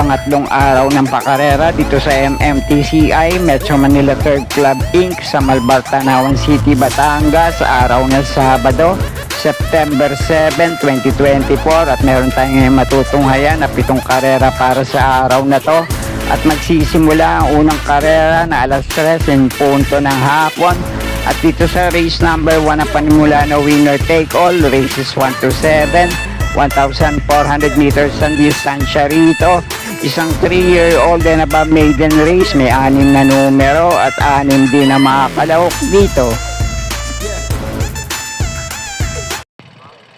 pangatlong araw ng pakarera dito sa MMTCI Metro Manila Third Club Inc. sa Malbar, Tanawan City, Batangas sa araw ng Sabado, September 7, 2024 at meron tayong matutunghayan na 7 karera para sa araw na to at magsisimula ang unang karera na alas 3 in punto ng hapon at dito sa race number 1 ang panimula na winner take all races 1 to 7, 1,400 meters ang distansya rito. Isang 3-year-old and above maiden race, may 6 na numero at 6 din na makakalahok dito.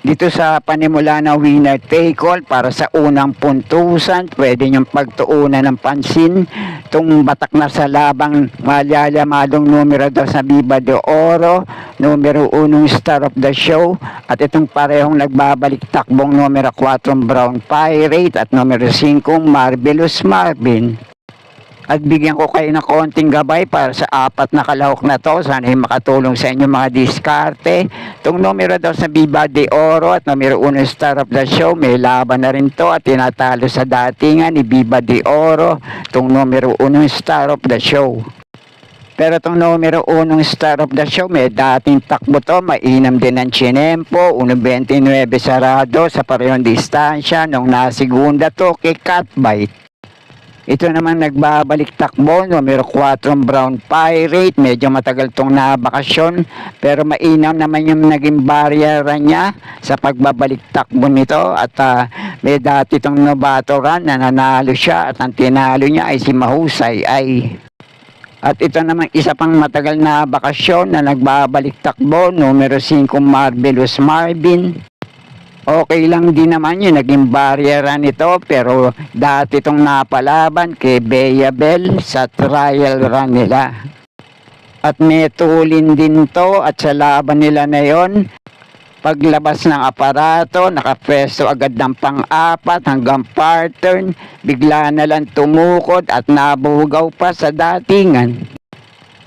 Dito sa panimula na winner take all para sa unang puntusan, pwede niyong pagtuunan ng pansin itong batak na sa labang malalamadong numero 2 sa Viva de Oro, numero 1 Star of the Show at itong parehong nagbabalik takbong numero 4 Brown Pirate at numero 5 Marvelous Marvin. At bigyan ko kayo ng konting gabay para sa 4 na kalahok na to. Sana ay makatulong sa inyo mga diskarte. Itong numero 2 sa Viva de Oro at numero 1 Star of the Show, may laban na rin to at tinatalo sa datingan ni Viva de Oro. Itong numero 1 Star of the Show. Pero itong numero 1 Star of the Show, may dating takbo to, mainam din ng Chinempo, 1.29 sarado sa parehong distansya nung nasigunda to kay Catbite. Ito naman nagbabalik takbo, numero 4 Brown Pirate, medyo matagal tong nabakasyon pero mainam naman yung naging barrier niya sa pagbabalik takbo nito at may dati tong novato run na nanalo siya at ang tinalo niya ay si Mahusay ay. At ito naman isa pang matagal na bakasyon na nagbabalik takbo, numero 5 Marvelous Marvin. Okay lang din naman yung naging barrier nito pero dati itong napalaban kay Bea Bell sa trial run nila. At may tulin din to at sa laban nila na yon, paglabas ng aparato, nakapwesto agad ng pang-4 hanggang part-turn, bigla na lang tumukod at nabugaw pa sa datingan.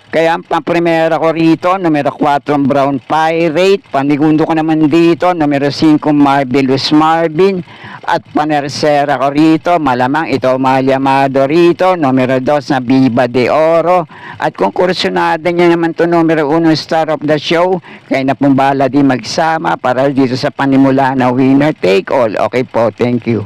Kaya ang pang-primera ko rito, numero 4 Brown Pirate, panigundo ko naman dito, numero 5 Marvelous Marvin, at panersera ko rito, malamang ito malyamado rito, numero 2 na Viva de Oro, at kung kursunada niya naman to numero 1 Star of the Show, kaya na pong bala di magsama para dito sa panimula na winner take all. Okay po, thank you.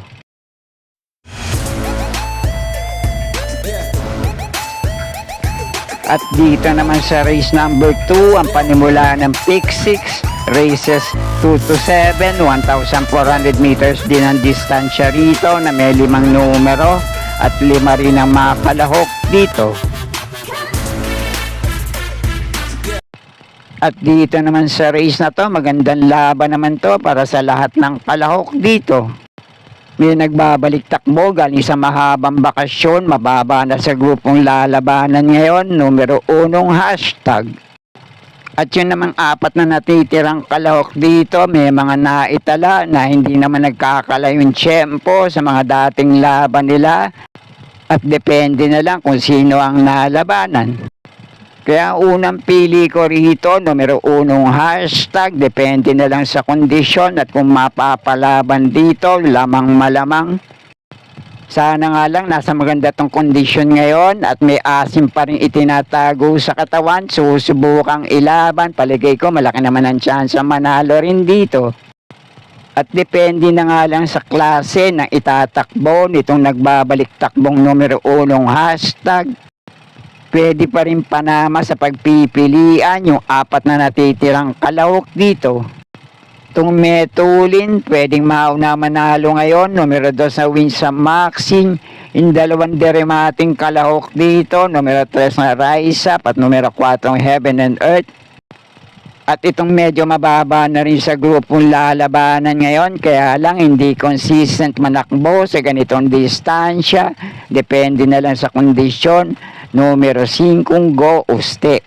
At dito naman sa race number 2, ang panimula ng Pick 6, races 2 to 7, 1,400 meters din ang distansya rito na may 5 numero at 5 rin ang makalahok dito. At dito naman sa race na to, magandang laban naman to para sa lahat ng kalahok dito. May nagbabalik takbo galing sa mahabang bakasyon, mababa na sa grupong lalabanan ngayon, numero 1 hashtag. At yun namang 4 na natitirang kalahok dito, may mga naitala na hindi naman nagkakalayong tiyempo sa mga dating laban nila at depende na lang kung sino ang nalabanan. Kaya unang pili ko rito, numero 1 hashtag, depende na lang sa kondisyon at kung mapapalaban dito, lamang malamang. Sana nga lang nasa maganda tong kondisyon ngayon at may asim pa rin itinatago sa katawan, susubukang ilaban, paligay ko malaki naman ang chance manalo rin dito. At depende na nga lang sa klase ng itatakbo nitong nagbabalik takbong numero 1 hashtag. Pwede pa rin panama sa pagpipilian yung 4 na natitirang kalahok dito. Itong metulin, pwedeng mauna manalo ngayon, numero 2 na win sa Maxine, yung 2 deremating kalahok dito, numero 3 na Rise Up at numero 4 Heaven and Earth. At itong medyo mababa na rin sa grupong lalabanan ngayon, kaya lang hindi consistent manakbo sa ganitong distansya, depende na lang sa kondisyon. Numero 5, Go Uste.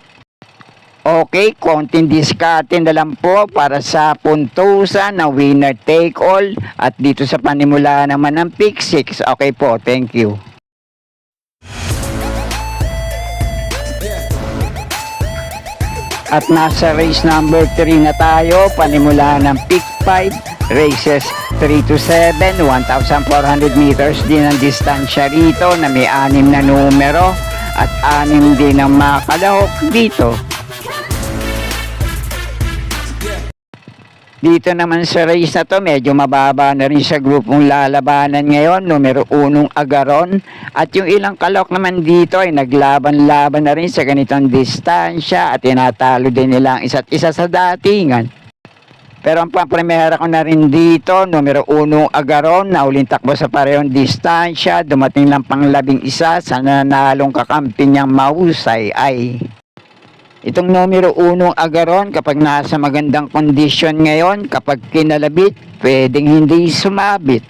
Okay, konting diskarte na lang po para sa puntusan na winner take all at dito sa panimula naman ng Pick 6. Okay po, thank you. At nasa race number 3 na tayo, panimula ng Pick 5, races 3 to 7, 1,400 meters din ang distansya rito na may 6 na numero at 6 din ang mga kalahok dito. Dito naman sa race na to, medyo mababa na rin sa grupong lalabanan ngayon, numero 1 Agaron. At yung ilang kalahok naman dito ay naglaban-laban na rin sa ganitong distansya at tinatalo din nila ang isa't isa sa datingan. Pero ang pampremera ko na rin dito, numero 1 Agaron, na uling takbo sa parehong distansya, dumating lang pang 11 sa nanalong kakampi niyang mahusay ay itong numero 1 Agaron. Kapag nasa magandang kondisyon ngayon, kapag kinalabit, pwedeng hindi sumabit.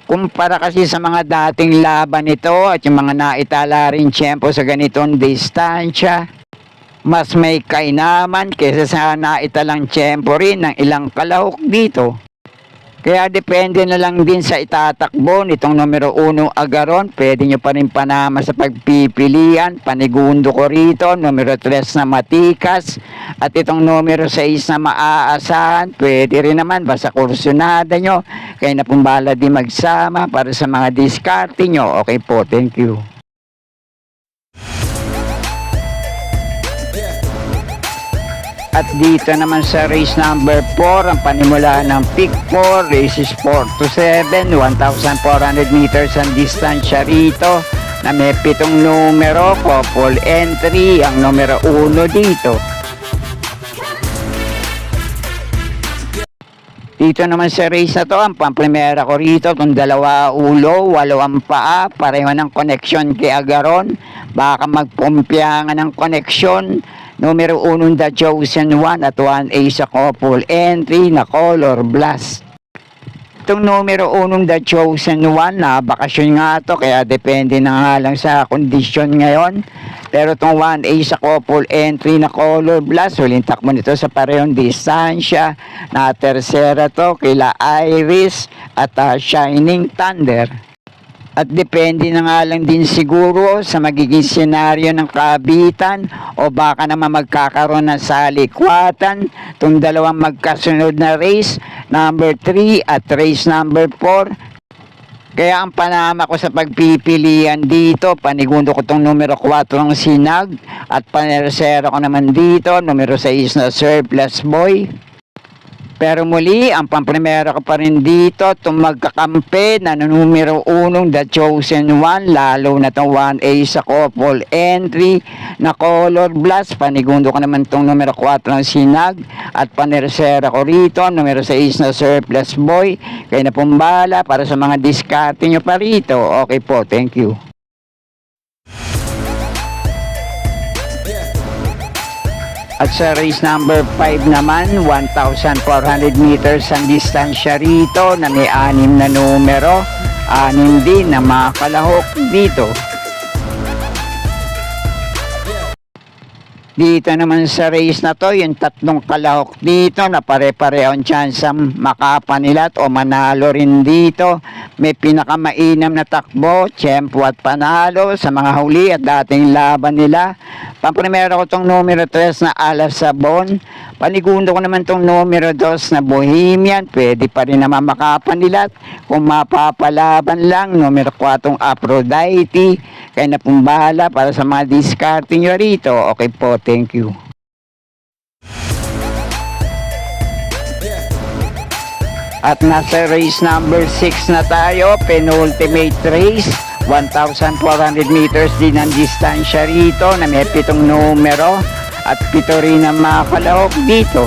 Kumpara kasi sa mga dating laban nito at yung mga naitala rin tiyempo sa ganitong distansya, mas may kainaman kaysa sa naitalang tiyempo rin ng ilang kalahok dito. Kaya depende na lang din sa itatakbo nitong numero 1 Agaron. Pwede nyo pa rin panama sa pagpipilian. Panigundo ko rito, numero 3 na Matikas. At itong numero 6 na Maaasahan. Pwede rin naman, basta kursunada nyo. Kaya na pumbala din magsama para sa mga diskarte nyo. Okay po, thank you. At dito naman sa race number 4, ang panimula ng pick 4, races 4 to 7, 1,400 meters ang distansya rito na may 7 numero, couple entry, ang numero 1 dito. Dito naman sa race na to, ang pamprimera ko rito, itong 2 ulo, 8 ang paa, pareho ng connection kay Agaron, baka magpumpyangan ng connection. Numero 1 The Chosen One at 1A sa couple entry na Color Blast. Itong numero 1 The Chosen One na bakasyon nga to, kaya depende na nga lang sa kondisyon ngayon. Pero itong 1A sa couple entry na Color Blast, huling takbo nito sa parehong distansya na tersera to kila Iris at Shining Thunder. At depende na nga lang din siguro sa magiging senaryo ng kabitan o baka naman magkakaroon ng salikwatan itong dalawang magkasunod na race, number 3 at race number 4. Kaya ang panama ko sa pagpipilian dito, panigundo ko itong numero 4 ng Sinag at panersero ko naman dito, numero 6 na Surplus Boy. Pero muli, ang pamprimera ko pa rin dito, itong magkakampi na numero 1, The Chosen One, lalo na itong 1A sa couple entry na Color Blast. Panigundo ko naman itong numero 4 ng Sinag at panersera ko rito, numero 6 na Surplus Boy. Kaya na pumbala para sa mga diskarte nyo pa rito. Okay po, thank you. At sa race number 5 naman, 1,400 meters ang distansya rito na may 6 na numero, 6 din na mga kalahok dito. Dito naman sa race na to, yung 3 kalahok dito na pare-pareho ang chance makapanilat o manalo rin dito. May pinakamainam na takbo, tiyempo at panalo sa mga huli at dating laban nila. Pamprimero ko itong numero 3 na Alas Sabon. Panigundo ko naman itong numero 2 na Bohemian. Pwede pa rin naman makapanilat. Kung mapapalaban lang, numero 4 Aphrodite. Kaya na pong bahala para sa mga diskarte nyo rito. Okay po, thank you. At nasa race number 6 na tayo, penultimate race. 1,400 meters din ang distansya rito na may 7 numero at 7 rin ang mga kalahok dito.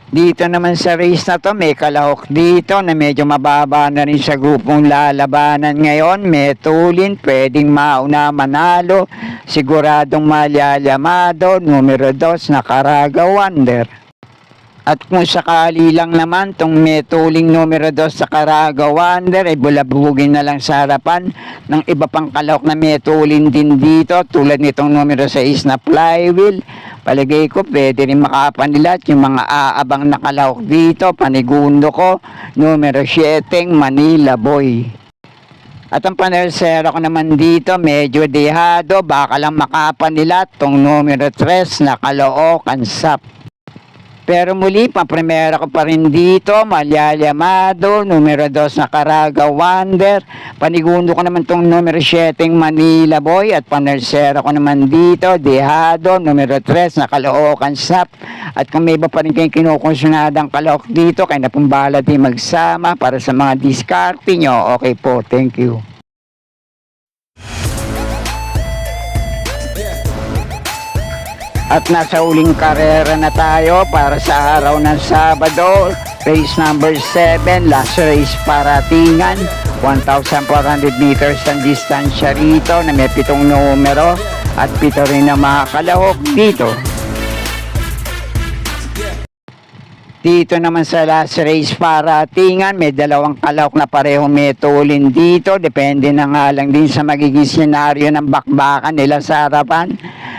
Dito naman sa race na to, may kalahok dito na medyo mababa na rin sa grupong lalabanan ngayon. May tulin, pwedeng mauna manalo, siguradong malyalamado, numero 2 na Caraga Wonder. At kung sakali lang naman itong may tuling numero 2 sa Caraga Wonder ay bulabugin na lang sa harapan ng iba pang kalahok na may tulin din dito tulad nitong numero 6 na Flywheel. Palagay ko pwede rin makapanilat yung mga aabang na kalahok dito. Panigundo ko numero 7 Manila Boy. At ang panersero ko naman dito medyo dehado, baka lang makapanilat itong numero 3 na Caloocan Sap. Pero muli, pampremera ko pa rin dito, Malyalia Amado, numero 2 na Caraga Wonder, panigundo ko naman tong numero 7 Manila Boy, at panersera ko naman dito, Dehado, numero 3 na Caloocan Sap, at kung may iba pa rin kayong kinukonsyonadang kalaok dito, kaya na pong bahala din magsama para sa mga diskarte nyo. Okay po, thank you. At nasa uling karera na tayo para sa araw ng Sabado. Race number 7, last race paratingan. 1,400 meters ang distansya rito na may 7 numero at 7 rin na mga kalahok dito. Dito naman sa last race paratingan, may 2 kalahok na pareho may tulin dito. Depende na nga lang din sa magiging senaryo ng bakbakan nila sa harapan.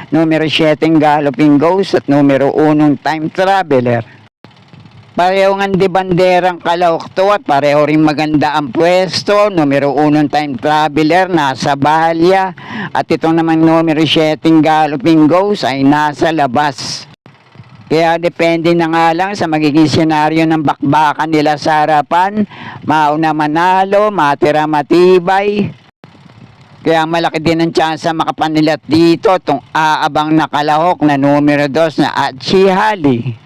Numero 7 Galloping Ghost at numero 1 Time Traveler. Pareho nga di banderang kalahok to at pareho rin maganda ang pwesto. Numero 1 Time Traveler nasa balya at ito naman numero 7 Galloping Ghost ay nasa labas. Kaya depende na nga lang sa magiging senaryo ng bakbakan nila sa harapan. Mauna manalo, matira matibay. Kaya malaki din ang tsansa makapanilat dito itong aabang na kalahok na numero 2 na Achihali.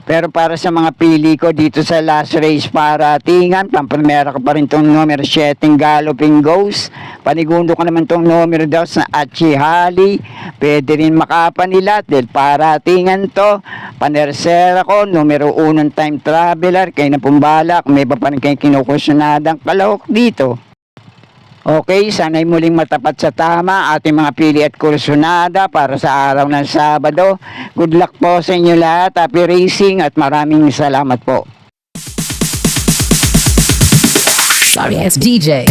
Pero para sa mga pili ko dito sa last race paratingan, pampremera ko pa rin itong numero 7 Galloping Ghost. Panigundo ko naman itong numero 2 na Achihali. Pwede rin makapanilat dahil paratingan to. Panersera ko, numero 1 Time Traveler. Kaya na pumbalak, may iba pa rin kayong kinukusyonadang kalahok dito. Okay, sana'y muling matapat sa tama ating mga pili at kursunada para sa araw ng Sabado. Good luck po sa inyo lahat. Happy racing at maraming salamat po. Sorry, it's DJ.